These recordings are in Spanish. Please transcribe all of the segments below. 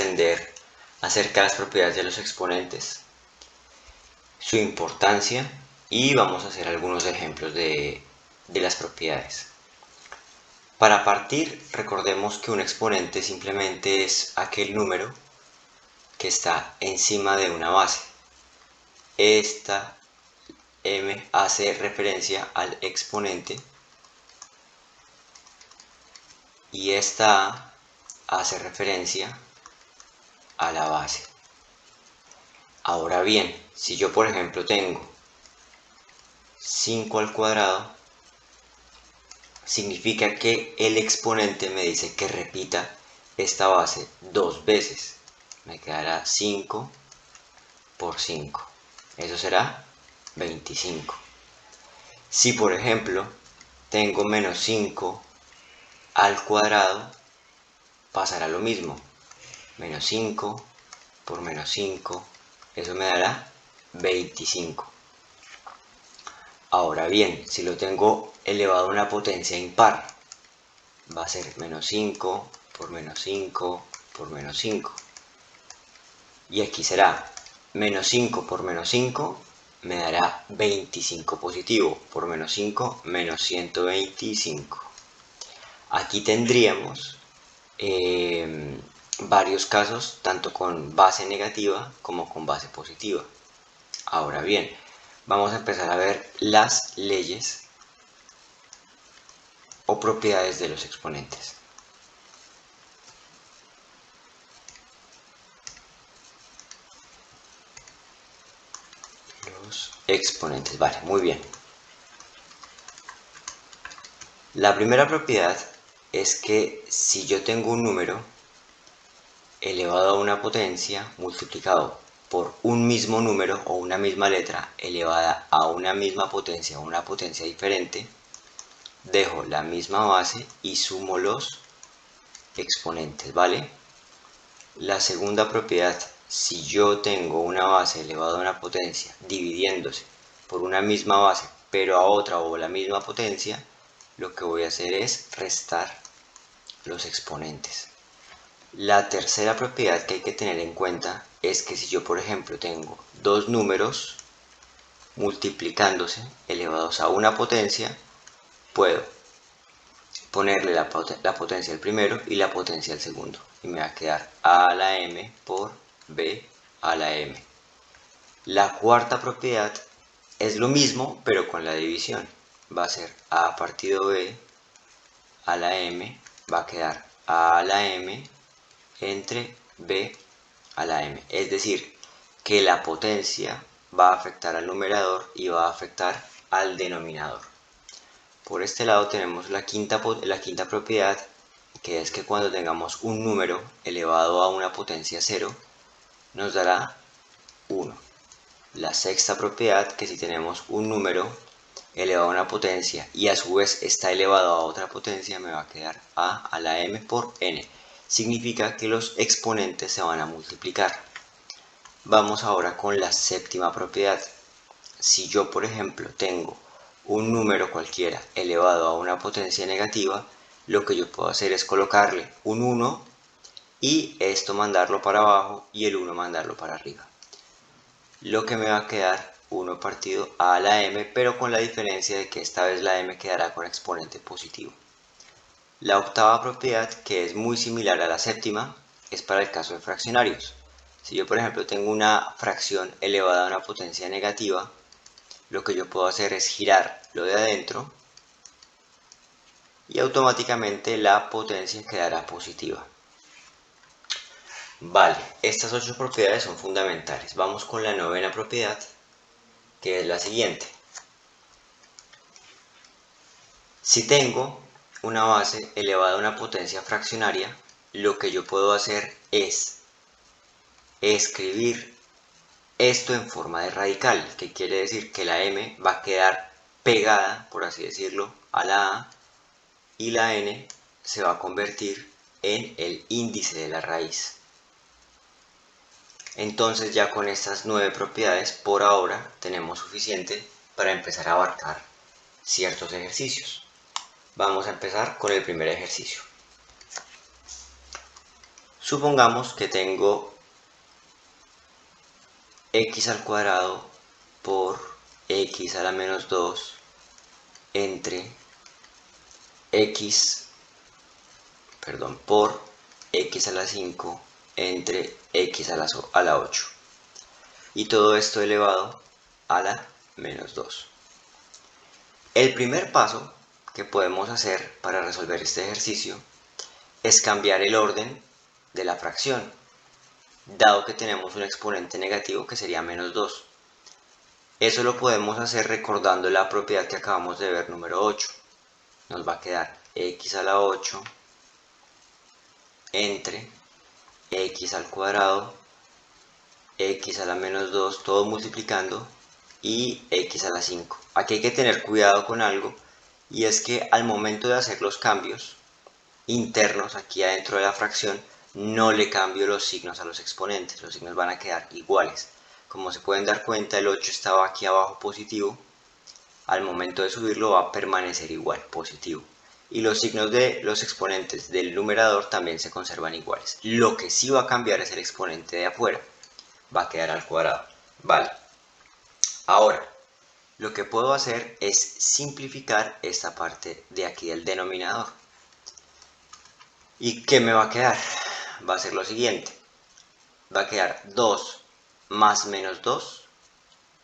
aprender acerca de las propiedades de los exponentes, su importancia, y vamos a hacer algunos ejemplos de las propiedades. Para partir, recordemos que un exponente simplemente es aquel número que está encima de una base. Esta m hace referencia al exponente y esta a hace referencia a la base. Ahora bien, si yo por ejemplo tengo 5 al cuadrado, significa que el exponente me dice que repita esta base 2 veces. Me quedará 5 por 5. Eso será 25. Si por ejemplo tengo menos 5 al cuadrado, pasará lo mismo. Menos 5 por menos 5, eso me dará 25. Ahora bien, si lo tengo elevado a una potencia impar, va a ser menos 5 por menos 5 por menos 5. Y aquí será menos 5 por menos 5, me dará 25 positivo. Por menos 5, menos 125. Aquí tendríamos varios casos, tanto con base negativa como con base positiva. Ahora bien, vamos a empezar a ver las leyes o propiedades de los exponentes. Los exponentes, vale, muy bien. La primera propiedad es que si yo tengo un número elevado a una potencia multiplicado por un mismo número o una misma letra elevada a una misma potencia o una potencia diferente, dejo la misma base y sumo los exponentes, ¿vale? La segunda propiedad, si yo tengo una base elevada a una potencia dividiéndose por una misma base pero a otra o la misma potencia, lo que voy a hacer es restar los exponentes. La tercera propiedad que hay que tener en cuenta es que si yo por ejemplo tengo dos números multiplicándose elevados a una potencia, puedo ponerle la potencia al primero y la potencia al segundo, y me va a quedar a a la m por b a la m. La cuarta propiedad es lo mismo pero con la división, va a ser a partido b a la m, va a quedar a la m entre b a la m, es decir, que la potencia va a afectar al numerador y va a afectar al denominador. Por este lado tenemos la quinta propiedad, que es que cuando tengamos un número elevado a una potencia 0, nos dará 1. La sexta propiedad, que si tenemos un número elevado a una potencia y a su vez está elevado a otra potencia, me va a quedar a a la m por n. Significa que los exponentes se van a multiplicar. Vamos ahora con la séptima propiedad. Si yo por ejemplo tengo un número cualquiera elevado a una potencia negativa, lo que yo puedo hacer es colocarle un 1 y esto mandarlo para abajo y el 1 mandarlo para arriba. Lo que me va a quedar 1 partido a la m, pero con la diferencia de que esta vez la m quedará con exponente positivo. La octava propiedad, que es muy similar a la séptima, es para el caso de fraccionarios. Si yo por ejemplo tengo una fracción elevada a una potencia negativa, lo que yo puedo hacer es girar lo de adentro y automáticamente la potencia quedará positiva. Vale, estas 8 propiedades son fundamentales. Vamos con la novena propiedad, que es la siguiente. Si tengo una base elevada a una potencia fraccionaria, lo que yo puedo hacer es escribir esto en forma de radical, que quiere decir que la m va a quedar pegada, por así decirlo, a la a, y la n se va a convertir en el índice de la raíz. Entonces ya con estas 9 propiedades por ahora tenemos suficiente para empezar a abarcar ciertos ejercicios. Vamos a empezar con el primer ejercicio. Supongamos que tengo x al cuadrado por x a la menos 2 entre por x a la 5 entre x a la 8. Y todo esto elevado a la menos 2. El primer paso que podemos hacer para resolver este ejercicio es cambiar el orden de la fracción, dado que tenemos un exponente negativo que sería menos 2. Eso lo podemos hacer recordando la propiedad que acabamos de ver, número 8. Nos va a quedar x a la 8 entre x al cuadrado, x a la menos 2, todo multiplicando, y x a la 5. Aquí hay que tener cuidado con algo, y es que al momento de hacer los cambios internos aquí adentro de la fracción, no le cambio los signos a los exponentes, los signos van a quedar iguales. Como se pueden dar cuenta, el 8 estaba aquí abajo positivo, al momento de subirlo va a permanecer igual, positivo. Y los signos de los exponentes del numerador también se conservan iguales. Lo que sí va a cambiar es el exponente de afuera, va a quedar al cuadrado. Vale. Ahora, lo que puedo hacer es simplificar esta parte de aquí del denominador. ¿Y qué me va a quedar? Va a ser lo siguiente. Va a quedar 2 más menos 2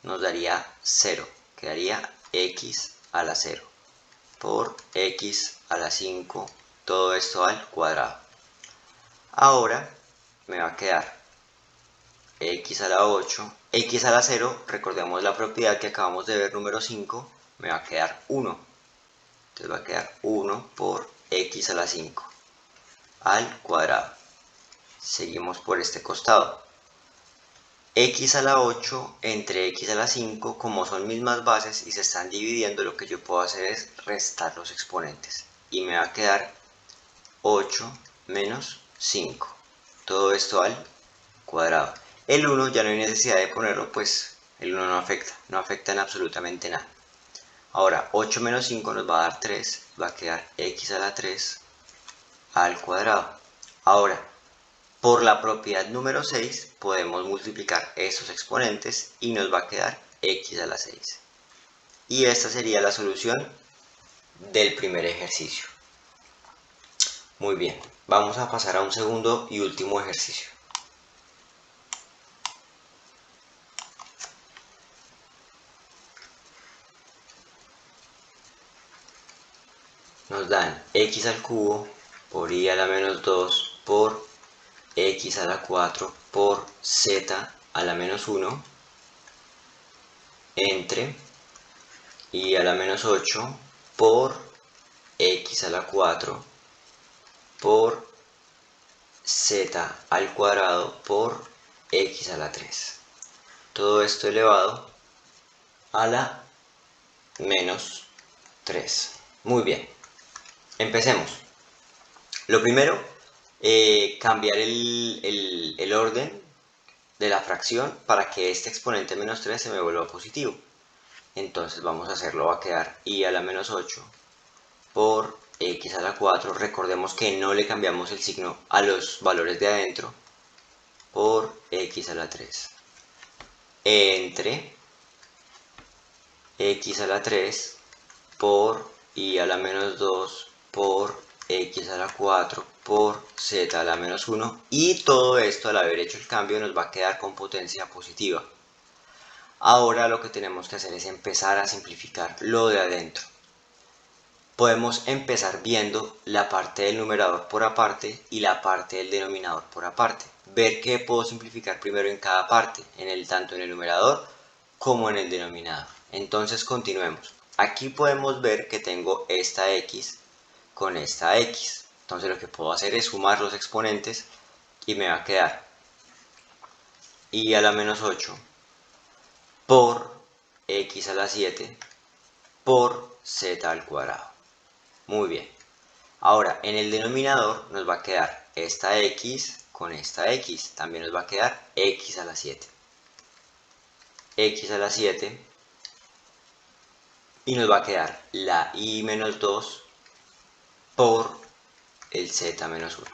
nos daría 0. Quedaría x a la 0 por x a la 5, todo esto al cuadrado. Ahora me va a quedar x a la 8, x a la 0, recordemos la propiedad que acabamos de ver, número 5, me va a quedar 1. Entonces va a quedar 1 por x a la 5 al cuadrado. Seguimos por este costado. X a la 8 entre x a la 5, como son mismas bases y se están dividiendo, lo que yo puedo hacer es restar los exponentes. Y me va a quedar 8 menos 5. Todo esto al cuadrado. El 1 ya no hay necesidad de ponerlo, pues el 1 no afecta en absolutamente nada. Ahora 8 menos 5 nos va a dar 3, va a quedar x a la 3 al cuadrado. Ahora, por la propiedad número 6 podemos multiplicar esos exponentes y nos va a quedar x a la 6. Y esta sería la solución del primer ejercicio. Muy bien, vamos a pasar a un segundo y último ejercicio. Nos dan x al cubo por y a la menos 2 por x a la 4 por z a la menos 1 entre y a la menos 8 por x a la 4 por z al cuadrado por x a la 3. Todo esto elevado a la menos 3. Muy bien, empecemos. Lo primero, cambiar el orden de la fracción para que este exponente menos 3 se me vuelva positivo. Entonces vamos a hacerlo, va a quedar y a la menos 8 por x a la 4. Recordemos que no le cambiamos el signo a los valores de adentro, por x a la 3 entre x a la 3 por y a la menos 2 por x a la 4 por z a la menos 1, y todo esto al haber hecho el cambio nos va a quedar con potencia positiva. Ahora lo que tenemos que hacer es empezar a simplificar lo de adentro. Podemos empezar viendo la parte del numerador por aparte y la parte del denominador por aparte. Ver qué puedo simplificar primero en cada parte, tanto en el numerador como en el denominador. Entonces continuemos. Aquí podemos ver que tengo esta x con esta x. Entonces lo que puedo hacer es sumar los exponentes y me va a quedar y a la menos 8 por x a la 7 por z al cuadrado. Muy bien. Ahora en el denominador nos va a quedar esta x con esta x. También nos va a quedar x a la 7. X a la 7. Y nos va a quedar la y menos 2 por el z menos 1.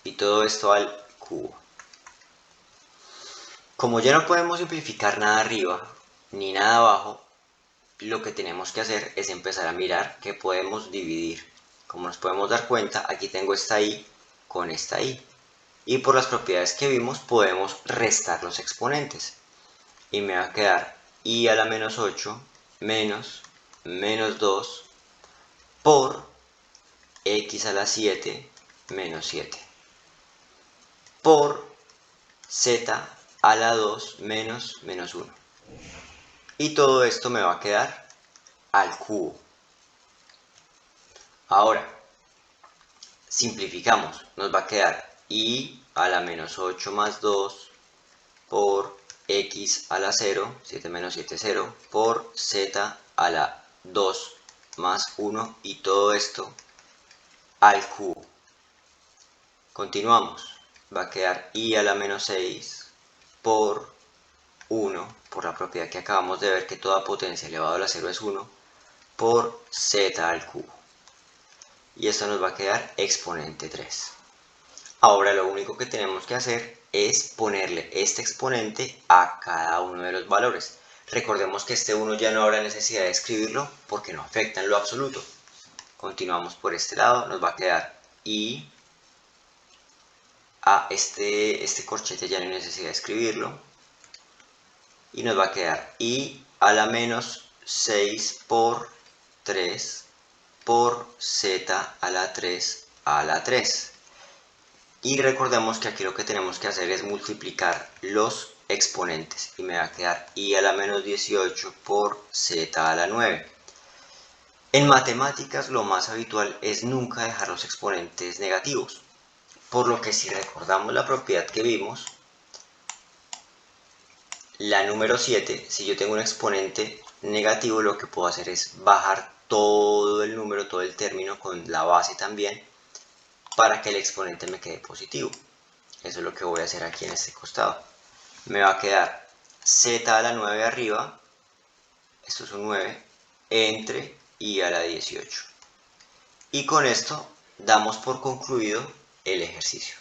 y todo esto al cubo. Como ya no podemos simplificar nada arriba ni nada abajo, lo que tenemos que hacer es empezar a mirar qué podemos dividir. Como nos podemos dar cuenta, aquí tengo esta y con esta y. Y por las propiedades que vimos podemos restar los exponentes. Y me va a quedar y a la menos 8 menos menos 2 por x a la 7 menos 7 por z a la 2 menos menos 1. Y todo esto me va a quedar al cubo. Ahora, simplificamos, nos va a quedar y a la menos 8 más 2 por x a la 0, 7 menos 7, 0, por z a la 2 más 1 y todo esto al cubo. Continuamos, va a quedar y a la menos 6 por 1, por la propiedad que acabamos de ver que toda potencia elevado a la 0 es 1, por z al cubo. Y esto nos va a quedar exponente 3. Ahora lo único que tenemos que hacer es ponerle este exponente a cada uno de los valores. Recordemos que este 1 ya no habrá necesidad de escribirlo porque no afecta en lo absoluto. Continuamos por este lado, nos va a quedar y a este corchete ya no hay necesidad de escribirlo. Y nos va a quedar y a la menos 6 por 3 por z a la 3 a la 3. Y recordemos que aquí lo que tenemos que hacer es multiplicar los exponentes y me va a quedar y a la menos 18 por z a la 9. En matemáticas lo más habitual es nunca dejar los exponentes negativos, por lo que si recordamos la propiedad que vimos, la número 7, si yo tengo un exponente negativo, lo que puedo hacer es bajar todo el número, todo el término con la base también, para que el exponente me quede positivo. Eso es lo que voy a hacer aquí en este costado. Me va a quedar z a la 9 arriba, esto es un 9, entre y a la 18. Y con esto damos por concluido el ejercicio.